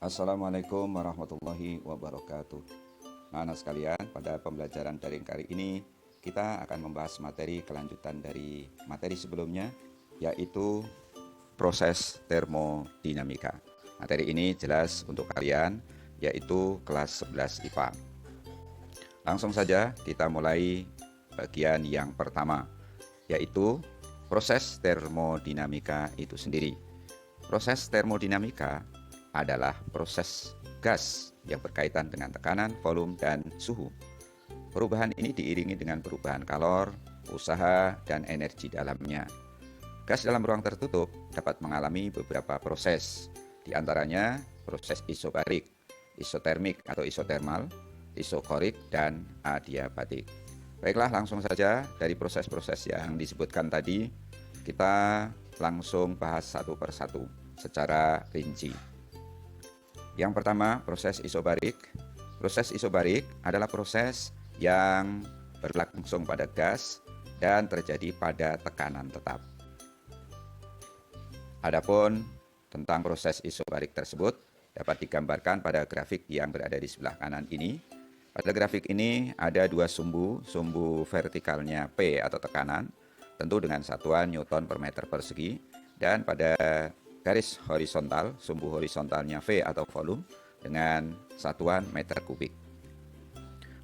Assalamualaikum warahmatullahi wabarakatuh. Anak sekalian, pada pembelajaran daring kali ini kita akan membahas materi kelanjutan dari materi sebelumnya, yaitu proses termodinamika. Materi ini jelas untuk kalian, yaitu kelas 11 IPA. Langsung saja kita mulai bagian yang pertama, yaitu proses termodinamika itu sendiri. Proses termodinamika adalah proses gas yang berkaitan dengan tekanan, volume, dan suhu. Perubahan ini diiringi dengan perubahan kalor, usaha, dan energi dalamnya. Gas dalam ruang tertutup dapat mengalami beberapa proses, di antaranya proses isobarik, isotermik atau isotermal, isokorik, dan adiabatik. Baiklah, langsung saja dari proses-proses yang disebutkan tadi, kita langsung bahas satu persatu secara rinci. Yang pertama, proses isobarik. Proses isobarik adalah proses yang berlangsung pada gas dan terjadi pada tekanan tetap. Adapun tentang proses isobarik tersebut dapat digambarkan pada grafik yang berada di sebelah kanan ini. Pada grafik ini ada dua sumbu vertikalnya P atau tekanan, tentu dengan satuan Newton per meter persegi, dan pada garis horizontal, sumbu horizontalnya V atau volume dengan satuan meter kubik.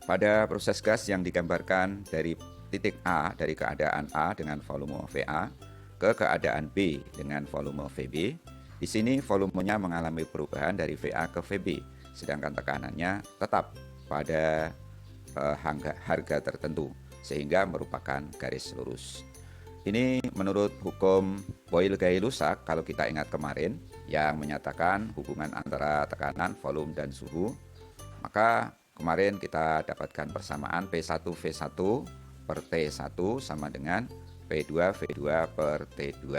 Pada proses gas yang digambarkan dari titik A, dari keadaan A dengan volume VA ke keadaan B dengan volume VB, di sini volumenya mengalami perubahan dari VA ke VB, sedangkan tekanannya tetap pada harga tertentu, sehingga merupakan garis lurus. Ini menurut hukum Boyle-Gay-Lussac, kalau kita ingat kemarin, yang menyatakan hubungan antara tekanan, volume, dan suhu. Maka kemarin kita dapatkan persamaan P1V1 per T1 sama dengan P2V2 per T2.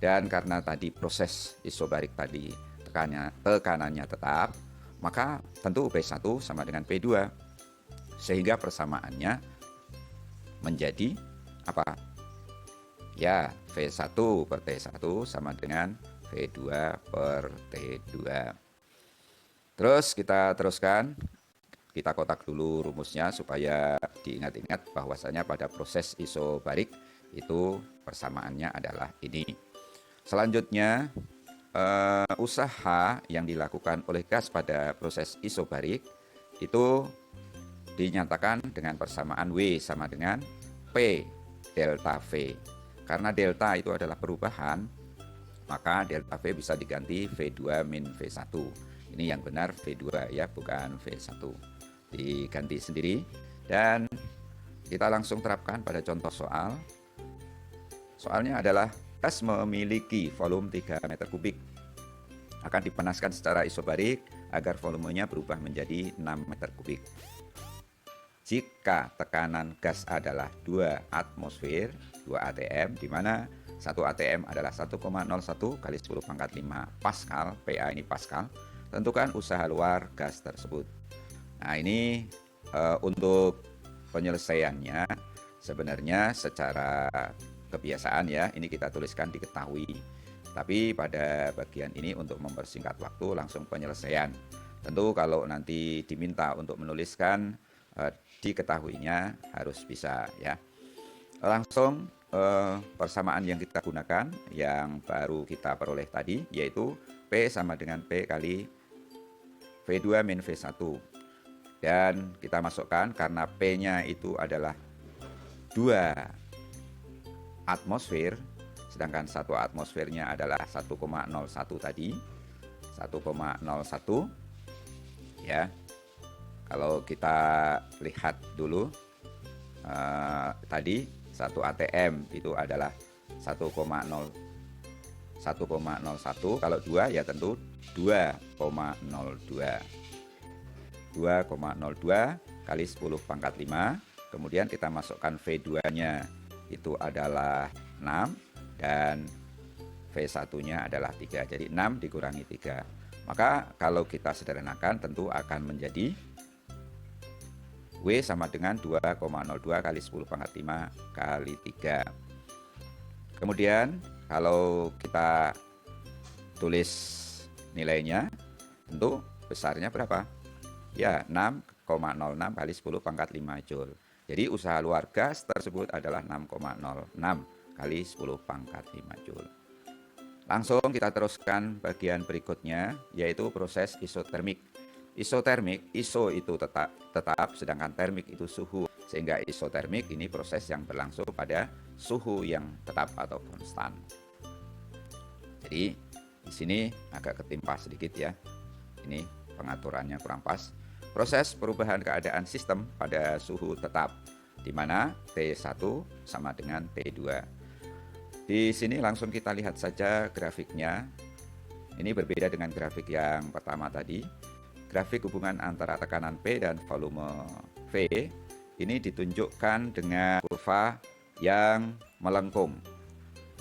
Dan karena tadi proses isobarik tadi tekanannya tetap, maka tentu P1 sama dengan P2. Sehingga persamaannya menjadi apa? Ya, V1 per T1 sama dengan V2 per T2. Terus kita teruskan, kita kotak dulu rumusnya supaya diingat-ingat bahwasanya pada proses isobarik itu persamaannya adalah ini. Selanjutnya, usaha yang dilakukan oleh gas pada proses isobarik itu dinyatakan dengan persamaan W sama dengan P delta V. Karena delta itu adalah perubahan, maka delta V bisa diganti V2 min V1. Ini yang benar V2 ya, bukan V1. Diganti sendiri. Dan kita langsung terapkan pada contoh soal. Soalnya adalah gas memiliki volume 3 meter kubik. Akan dipanaskan secara isobarik agar volumenya berubah menjadi 6 meter kubik. Jika tekanan gas adalah 2 atmosfer, 2 atm, di mana 1 atm adalah 1,01 kali 10 pangkat 5 Pascal, PA ini Pascal, tentukan usaha luar gas tersebut. Nah ini untuk penyelesaiannya sebenarnya secara kebiasaan ya, ini kita tuliskan diketahui. Tapi pada bagian ini untuk mempersingkat waktu langsung penyelesaian. Tentu kalau nanti diminta untuk menuliskan diketahuinya harus bisa ya. Langsung persamaan yang kita gunakan yang baru kita peroleh tadi, yaitu P sama dengan P kali V2 min V1. Dan kita masukkan karena P-nya itu adalah 2 atmosfer, sedangkan 1 atmosfernya adalah 1,01 tadi. 1,01 ya. Kalau kita lihat dulu tadi 1 atm itu adalah 1,01. Kalau 2 ya tentu 2,02. 2,02 kali 10 pangkat 5. Kemudian kita masukkan V2-nya itu adalah 6 dan V1-nya adalah 3. Jadi 6 dikurangi 3. Maka kalau kita sederhanakan tentu akan menjadi W sama dengan 2,02 kali 10 pangkat 5 kali 3. Kemudian kalau kita tulis nilainya, Tentu besarnya berapa? Ya, 6,06 kali 10 pangkat 5 Joule. Jadi usaha luar gas tersebut adalah 6,06 kali 10 pangkat 5 Joule. Langsung kita teruskan bagian berikutnya, yaitu proses isotermik. Isotermik, iso itu tetap, sedangkan termik itu suhu. Sehingga isotermik ini proses yang berlangsung pada suhu yang tetap atau konstan. Jadi di sini agak ketimpa sedikit ya. Ini pengaturannya kurang pas. Proses perubahan keadaan sistem pada suhu tetap, di mana T1 sama dengan T2. Di sini langsung kita lihat saja grafiknya. Ini berbeda dengan grafik yang pertama tadi. Grafik hubungan antara tekanan P dan volume V ini ditunjukkan dengan kurva yang melengkung.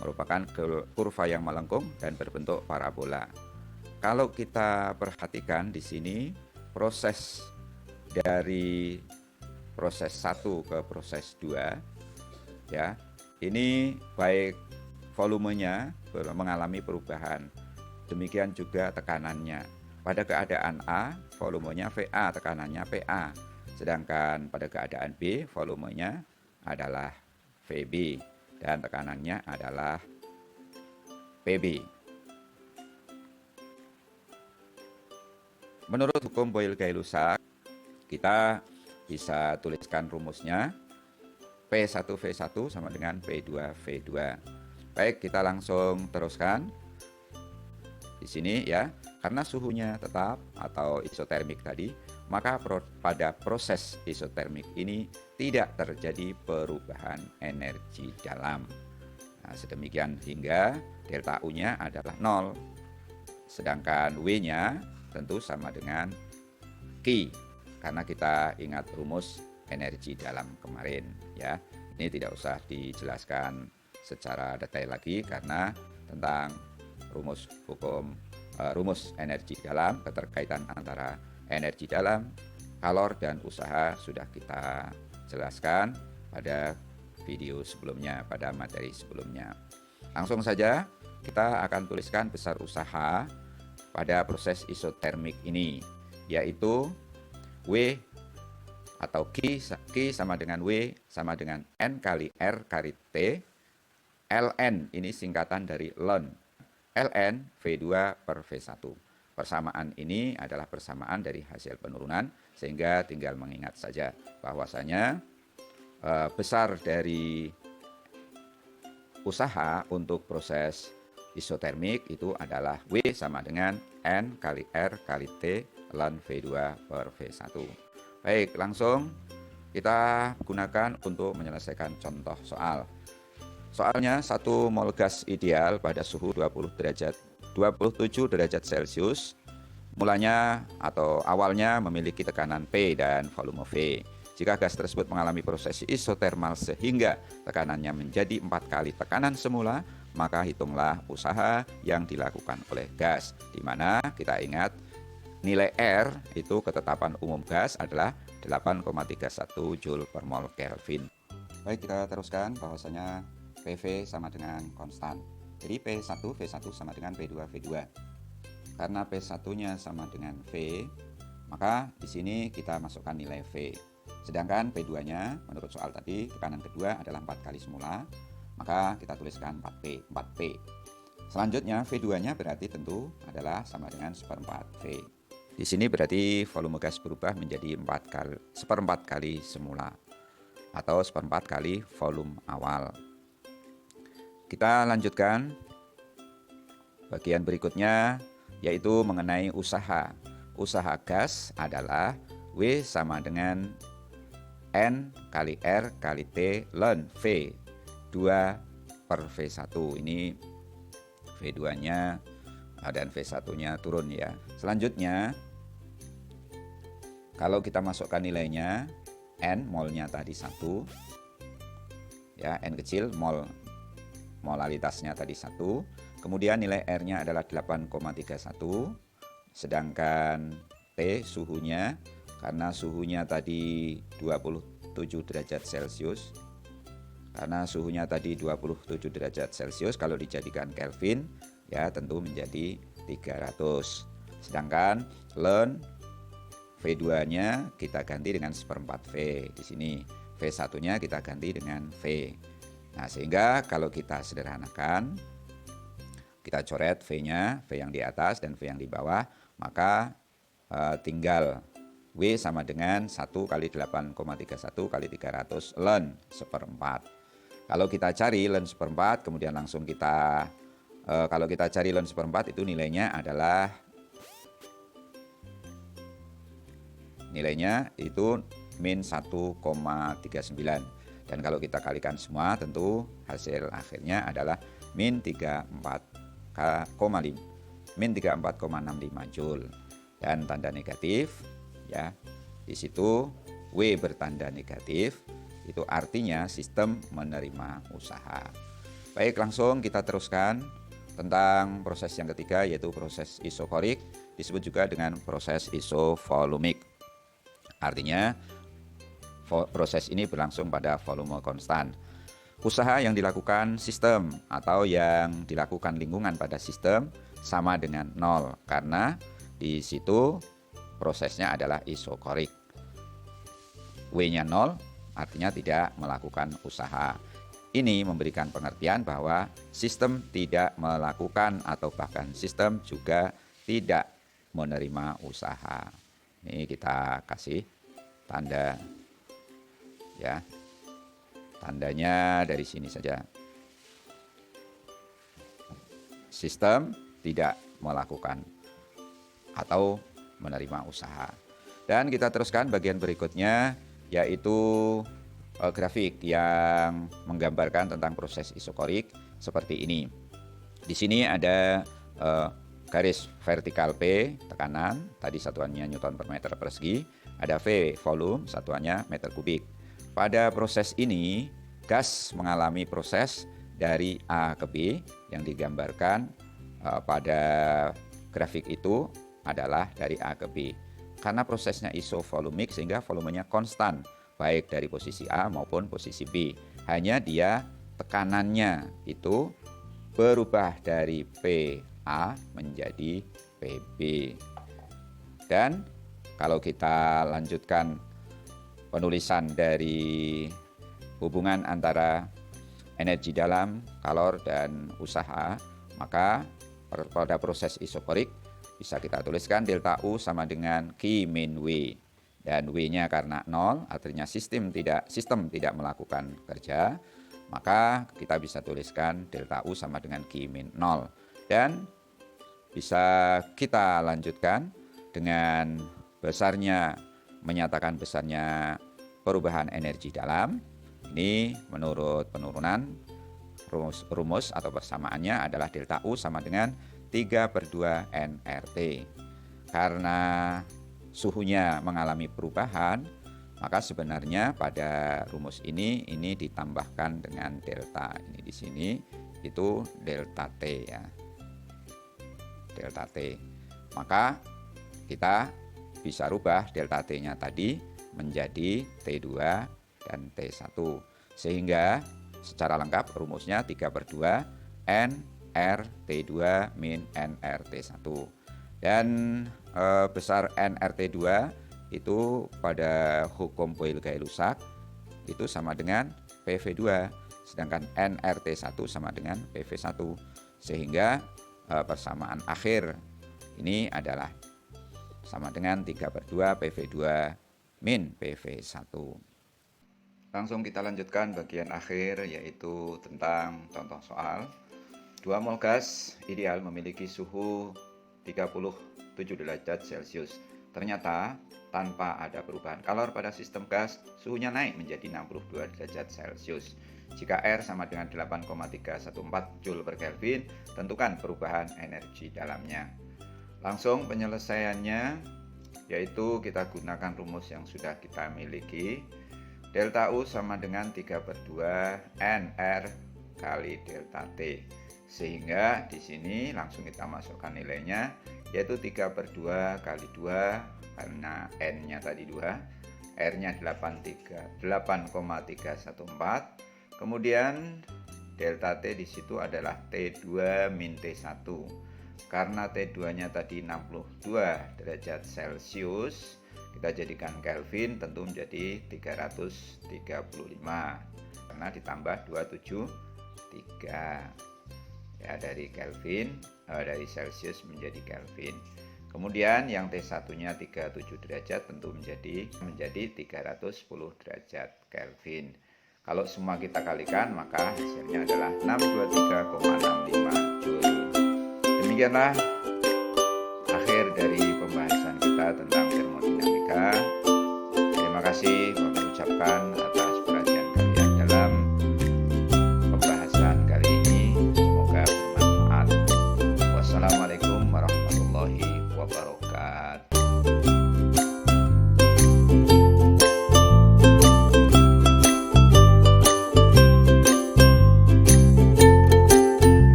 Merupakan kurva yang melengkung dan berbentuk parabola. Kalau kita perhatikan di sini proses dari proses 1 ke proses 2 ya. Ini baik volumenya mengalami perubahan. Demikian juga tekanannya. Pada keadaan A, volumenya VA, tekanannya PA. Sedangkan pada keadaan B, volumenya adalah VB dan tekanannya adalah PB. Menurut hukum Boyle-Gay-Lussac, kita bisa tuliskan rumusnya P1V1 sama dengan P2V2. Baik, kita langsung teruskan. Di sini ya, karena suhunya tetap atau isotermik tadi, maka pada proses isotermik ini tidak terjadi perubahan energi dalam. Nah, sedemikian hingga delta U-nya adalah 0. Sedangkan W-nya tentu sama dengan Q, karena kita ingat rumus energi dalam kemarin ya. Ini tidak usah dijelaskan secara detail lagi karena tentang rumus energi dalam, keterkaitan antara energi dalam, kalor dan usaha sudah kita jelaskan pada video sebelumnya, pada materi sebelumnya. Langsung saja kita akan tuliskan besar usaha pada proses isotermik ini, yaitu W atau Q sama dengan W sama dengan N kali R kali T. Ln ini singkatan dari ln. Ln V2 per V1. Persamaan ini adalah persamaan dari hasil penurunan, sehingga tinggal mengingat saja bahwasanya besar dari usaha untuk proses isotermik itu adalah W sama dengan N kali R kali T ln V2 per V1. Baik, langsung kita gunakan untuk menyelesaikan contoh soal. Soalnya 1 mol gas ideal pada suhu 27 derajat Celcius mulanya atau awalnya memiliki tekanan P dan volume V. Jika gas tersebut mengalami proses isotermal sehingga tekanannya menjadi 4 kali tekanan semula, maka hitunglah usaha yang dilakukan oleh gas, di mana kita ingat nilai R itu ketetapan umum gas adalah 8,31 Joule per mol Kelvin. Baik, kita teruskan bahwasanya PV sama dengan konstan. Jadi P1V1 sama dengan P2V2. Karena P1-nya sama dengan V, maka di sini kita masukkan nilai V. Sedangkan P2-nya menurut soal tadi tekanan kedua adalah 4 kali semula, maka kita tuliskan 4P. Selanjutnya V2-nya berarti tentu adalah sama dengan seperempat V. Di sini berarti volume gas berubah menjadi seperempat kali semula atau seperempat kali volume awal. Kita lanjutkan bagian berikutnya, yaitu mengenai usaha. Usaha gas adalah W sama dengan N kali R kali T ln V2 per V1. Ini V2-nya dan V1-nya turun ya. Selanjutnya, kalau kita masukkan nilainya, N molnya tadi 1, ya, N kecil, molalitasnya tadi 1, kemudian nilai R-nya adalah 8,31, sedangkan T suhunya, karena suhunya tadi 27 derajat Celcius, kalau dijadikan Kelvin ya tentu menjadi 300. Sedangkan ln V2-nya kita ganti dengan 1/4 V. Di sini V1-nya kita ganti dengan V. Nah, sehingga kalau kita sederhanakan, kita coret V-nya, V yang di atas dan V yang di bawah, maka tinggal W sama dengan 1 kali 8,31 kali 300 ln 1/4. Kalau kita cari ln 1/4, kemudian langsung kita, kalau kita cari ln 1/4 itu nilainya itu min 1,39. Dan kalau kita kalikan semua, tentu hasil akhirnya adalah min 34,65 Joule. Dan tanda negatif, ya, di situ W bertanda negatif, itu artinya sistem menerima usaha. Baik, langsung kita teruskan tentang proses yang ketiga, yaitu proses isokorik, disebut juga dengan proses isovolumik. Artinya proses ini berlangsung pada volume konstan. Usaha yang dilakukan sistem atau yang dilakukan lingkungan pada sistem sama dengan 0, karena di situ prosesnya adalah isokorik. W-nya 0 artinya tidak melakukan usaha. Ini memberikan pengertian bahwa sistem tidak melakukan atau bahkan sistem juga tidak menerima usaha. Ini kita kasih tanda, ya. Tandanya dari sini saja. Sistem tidak melakukan atau menerima usaha. Dan kita teruskan bagian berikutnya, yaitu grafik yang menggambarkan tentang proses isokorik seperti ini. Di sini ada garis vertikal P, tekanan, tadi satuannya Newton per meter persegi, ada V, volume, satuannya meter kubik. Pada proses ini, gas mengalami proses dari A ke B yang digambarkan pada grafik itu adalah dari A ke B. Karena prosesnya isovolumik sehingga volumenya konstan, baik dari posisi A maupun posisi B. Hanya dia tekanannya itu berubah dari PA menjadi PB. Dan kalau kita lanjutkan penulisan dari hubungan antara energi dalam, kalor, dan usaha, maka pada proses isokorik bisa kita tuliskan delta U sama dengan Q min W. Dan W-nya karena 0, artinya sistem tidak melakukan kerja, maka kita bisa tuliskan delta U sama dengan Q min 0. Dan bisa kita lanjutkan dengan menyatakan besarnya perubahan energi dalam. Ini menurut penurunan rumus atau persamaannya adalah delta U sama dengan 3/2 nRT. Karena suhunya mengalami perubahan, maka sebenarnya pada rumus ini ditambahkan dengan delta. Ini di sini itu delta T, ya. Delta T. Maka kita bisa rubah delta T-nya tadi menjadi T2 dan T1. Sehingga secara lengkap rumusnya 3/2 nRT2 min nRT1. Dan besar nRT2 itu pada hukum Boyle-Gay-Lussac itu sama dengan PV2, sedangkan nRT1 sama dengan PV1. Sehingga persamaan akhir ini adalah sama dengan 3/2 PV2 min PV1. Langsung kita lanjutkan bagian akhir, yaitu tentang contoh soal. 2 mol gas ideal memiliki suhu 37 derajat Celcius. Ternyata tanpa ada perubahan kalor pada sistem gas, suhunya naik menjadi 62 derajat Celcius. Jika R sama dengan 8,314 Joule per Kelvin, tentukan perubahan energi dalamnya. Langsung penyelesaiannya, yaitu kita gunakan rumus yang sudah kita miliki. Delta U sama dengan 3/2 nR kali delta T. Sehingga di sini langsung kita masukkan nilainya, yaitu 3/2 kali 2, karena N-nya tadi 2, R-nya 8,314. Kemudian delta T di situ adalah T2 min T1. Karena T2-nya tadi 62 derajat Celcius, kita jadikan Kelvin tentu menjadi 335 karena ditambah 273 ya, dari Kelvin dari Celcius menjadi Kelvin. Kemudian yang T1-nya 37 derajat tentu menjadi 310 derajat Kelvin. Kalau semua kita kalikan maka hasilnya adalah 623,65 Joule. Demikianlah akhir dari pembahasan kita tentang termodinamika. Terima kasih kami ucapkan atas